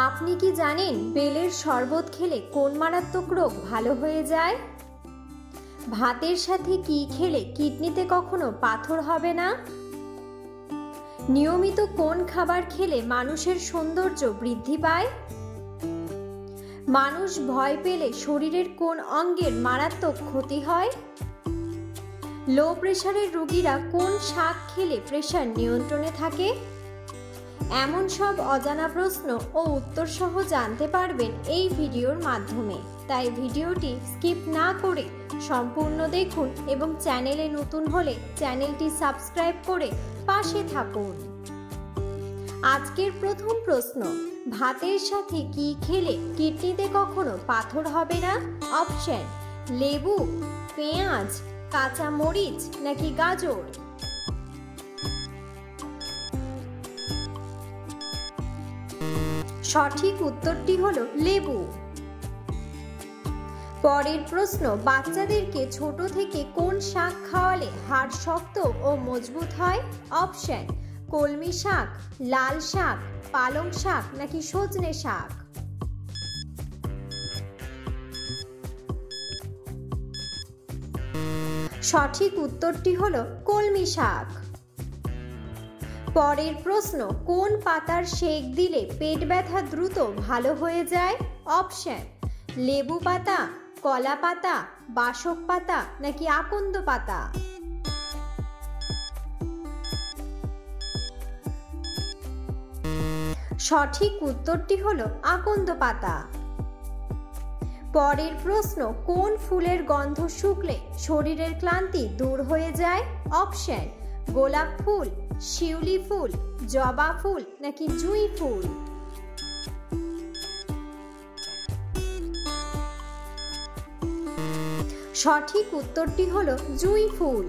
আপনি কি জানেন বেলের শরবত খেলে কোন মারাত্মক রোগ ভালো হয়ে যায়? ভাতের সাথে কি খেলে কিডনিতে কখনো পাথর হবে না? নিয়মিত কোন খাবার খেলে মানুষের সৌন্দর্য বৃদ্ধি পায়? মানুষ ভয় পেলে শরীরের কোন অঙ্গের মারাত্মক ক্ষতি হয়? লো প্রেশারের রোগীরা কোন শাক খেলে প্রেশার নিয়ন্ত্রণে থাকে? এমন সব অজানা প্রশ্ন ও উত্তর সহ জানতে পারবেন এই ভিডিওর মাধ্যমে। তাই ভিডিওটি স্কিপ না করে সম্পূর্ণ দেখুন এবং চ্যানেলে নতুন হলে চ্যানেলটি সাবস্ক্রাইব করে পাশে থাকুন। আজকের প্রথম প্রশ্ন, ভাতের সাথে কি খেলে কিডনিতে কখনো পাথর হবে না? অপশন: লেবু, পেঁয়াজ, কাঁচা মরিচ নাকি গাজর? সঠিক উত্তরটি হলো লেবু। পরের প্রশ্ন, বাচ্চাদেরকে ছোট থেকে কোন শাক খাওয়ালে হাড় শক্ত ও মজবুত হয়? অপশন: কলমি শাক, লাল শাক, পালং শাক নাকি সজনে শাক? সঠিক উত্তরটি হলো কলমি শাক। পরের প্রশ্ন, কোন পাতার সেক দিলে পেট ব্যথা দ্রুত ভালো হয়ে যায়? অপশন: লেবু পাতা, কলা পাতা, বাসক পাতা নাকি আকন্দ পাতা? সঠিক উত্তরটি হলো আকন্দ পাতা। পরের প্রশ্ন, কোন ফুলের গন্ধ শুকলে শরীরের ক্লান্তি দূর হয়ে যায়? অপশন: গোলাপ ফুল, শিউলি ফুল, জবা ফুল নাকি জুঁই ফুল? সঠিক উত্তরটি হলো জুঁই ফুল।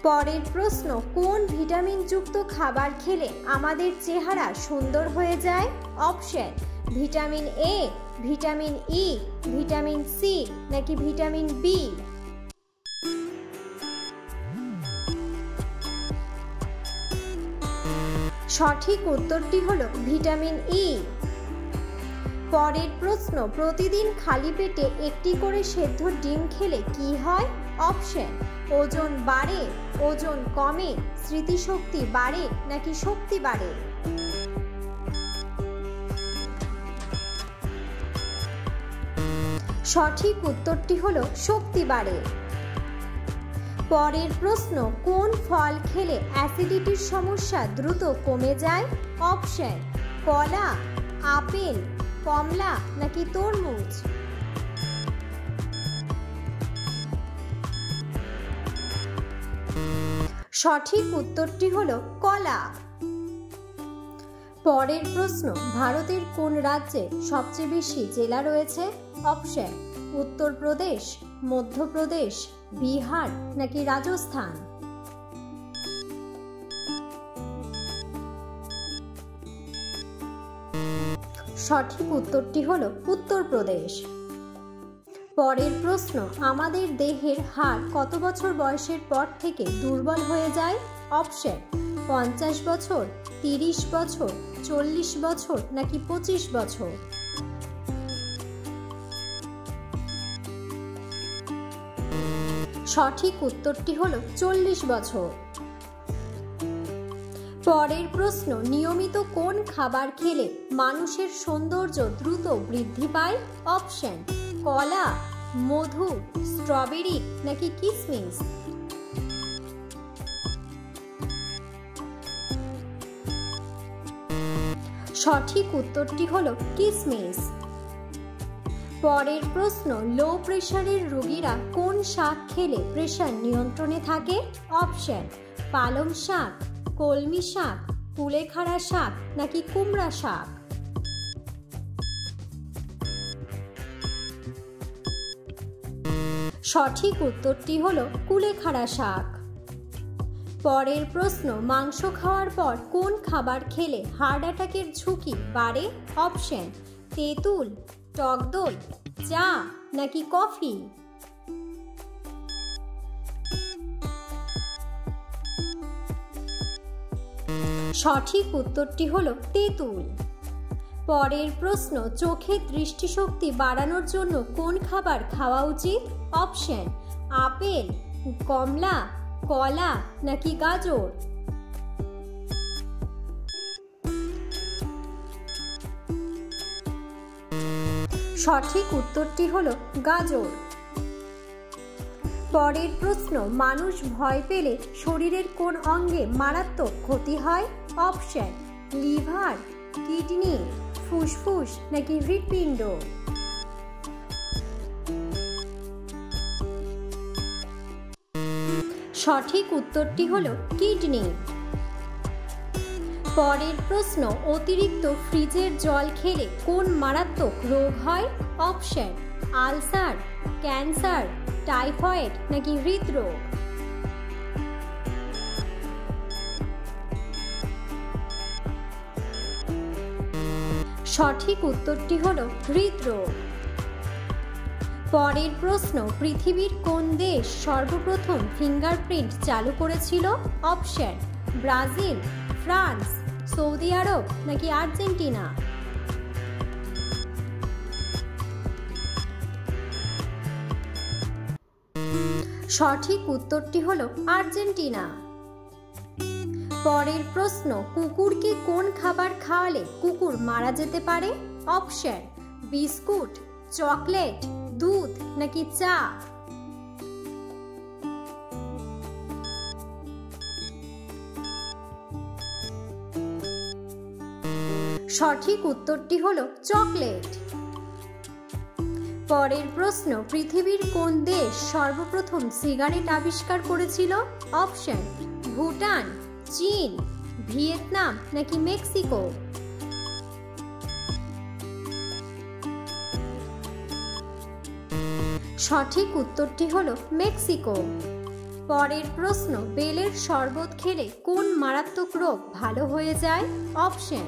পরের প্রশ্ন, কোন ভিটামিন যুক্ত খাবার খেলে আমাদের চেহারা সুন্দর হয়ে যায়? অপশন: vitamin A, vitamin E, vitamin C নাকি ভিটামিন বি? সঠিক উত্তরটি হলো ভিটামিন ই। পরের প্রশ্ন, প্রতিদিন খালি পেটে একটি করে সেদ্ধ ডিম খেলে কি হয়? অপশন: ওজন বাড়ে, ওজন কমে, স্মৃতিশক্তি বাড়ে নাকি শক্তি বাড়ে? সঠিক উত্তরটি হলো শক্তি বাড়ে। পরের প্রশ্ন, কোন ফল খেলে অ্যাসিডিটির সমস্যা দ্রুত কমে যায়? অপশন: কলা, আপেল, কমলা নাকি তরমুজ? সঠিক উত্তরটি হলো কলা। পরের প্রশ্ন, ভারতের কোন রাজ্যে সবচেয়ে বেশি জেলা রয়েছে? অপশন: উত্তরপ্রদেশ, মধ্যপ্রদেশ, বিহার নাকি রাজস্থান? সঠিক উত্তরটি হলো উত্তরপ্রদেশ। পরের প্রশ্ন, আমাদের দেহের হাড় কত বছর বয়সের পর থেকে দুর্বল হয়ে যায়? অপশন: 50 বছর, 30 বছর, 40 বছর নাকি 25 বছর? সঠিক উত্তরটি হলো 40 বছর। পরের প্রশ্ন, নিয়মিত কোন খাবার খেলে মানুষের সৌন্দর্য দ্রুত বৃদ্ধি পায়? অপশন: কলা, মধু, স্ট্রবেরি নাকি কিশমিশ? সঠিক উত্তরটি হলো কিশমিশ। পরের প্রশ্ন, লো প্রেশারের রোগীরা কোন শাক খেলে প্রেশার নিয়ন্ত্রণে থাকে? অপশন: পালং শাক, কলমি শাক, কুলেখাড়া শাক নাকি কুমড়া শাক? সঠিক উত্তরটি হলো কুলেখাড়া শাক। পরের প্রশ্ন, মাংস খাওয়ার পর কোন খাবার খেলে হার্ট অ্যাটাকের ঝুঁকি বাড়ে? অপশন: তেঁতুল, টক দই, চা নাকি কফি? সঠিক উত্তরটি হলো তেঁতুল। পরের প্রশ্ন, চোখের দৃষ্টিশক্তি বাড়ানোর জন্য কোন খাবার খাওয়া উচিত? অপশন: আপেল, কমলা, কলা নাকি গাজর? সঠিক উত্তরটি হলো গাজর। পরের প্রশ্ন, মানুষ ভয় পেলে শরীরের কোন অঙ্গে মারাত্মক ক্ষতি হয়? অপশন: লিভার, কিডনি, ফুসফুস নাকি হৃৎপিণ্ড? সঠিক উত্তরটি হলো কিডনি। পরের প্রশ্ন, অতিরিক্ত ফ্রিজের জল খেলে কোন মারাত্মক রোগ হয়? অপশন: আলসার, ক্যান্সার, টাইফয়েড নাকি হৃদরোগ? সঠিক উত্তরটি হলো হৃদরোগ। পরের প্রশ্ন, পৃথিবীর কোন দেশ সর্বপ্রথম ফিঙ্গারপ্রিন্ট চালু করেছিল? অপশন: ব্রাজিল, ফ্রান্স, সৌদি আরব নাকি আর্জেন্টিনা? সঠিক উত্তরটি হলো আর্জেন্টিনা। পরের প্রশ্ন, কুকুরকে কোন খাবার খাওয়ালে কুকুর মারা যেতে পারে? অপশন: বিস্কুট, চকলেট, দুধ নাকি চা? সঠিক উত্তরটি হলো চকলেট। পরের প্রশ্ন, পৃথিবীর কোন দেশ সর্বপ্রথম সিগারেট আবিষ্কার করেছিল? অপশন: ভুটান, চীন, ভিয়েতনাম নাকি মেক্সিকো? সঠিক উত্তরটি হলো মেক্সিকো। পরের প্রশ্ন, বেলের শরবত খেলে কোন মারাত্মক রোগ ভালো হয়ে যায়? অপশন: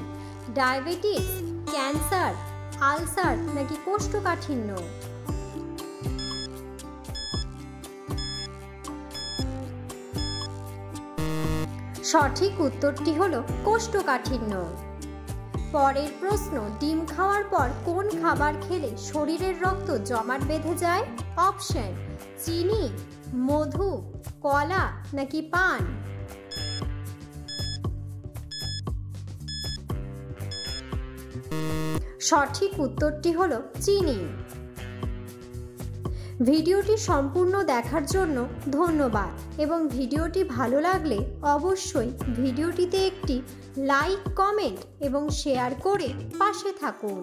ডায়াবেটিস, ক্যান্সার, আলসার নাকি কোষ্ঠকাঠিন্য? সঠিক উত্তরটি হলো কোষ্ঠকাঠিন্য। পরের প্রশ্ন, ডিম খাওয়ার পর কোন খাবার খেলে শরীরের রক্ত জমাট বেঁধে যায়? অপশন: চিনি, মধু, কলা নাকি পান? সঠিক উত্তরটি হলো চিনি। ভিডিওটি সম্পূর্ণ দেখার জন্য ধন্যবাদ এবং ভিডিওটি ভালো লাগলে অবশ্যই ভিডিওটিতে একটি লাইক, কমেন্ট এবং শেয়ার করে পাশে থাকুন।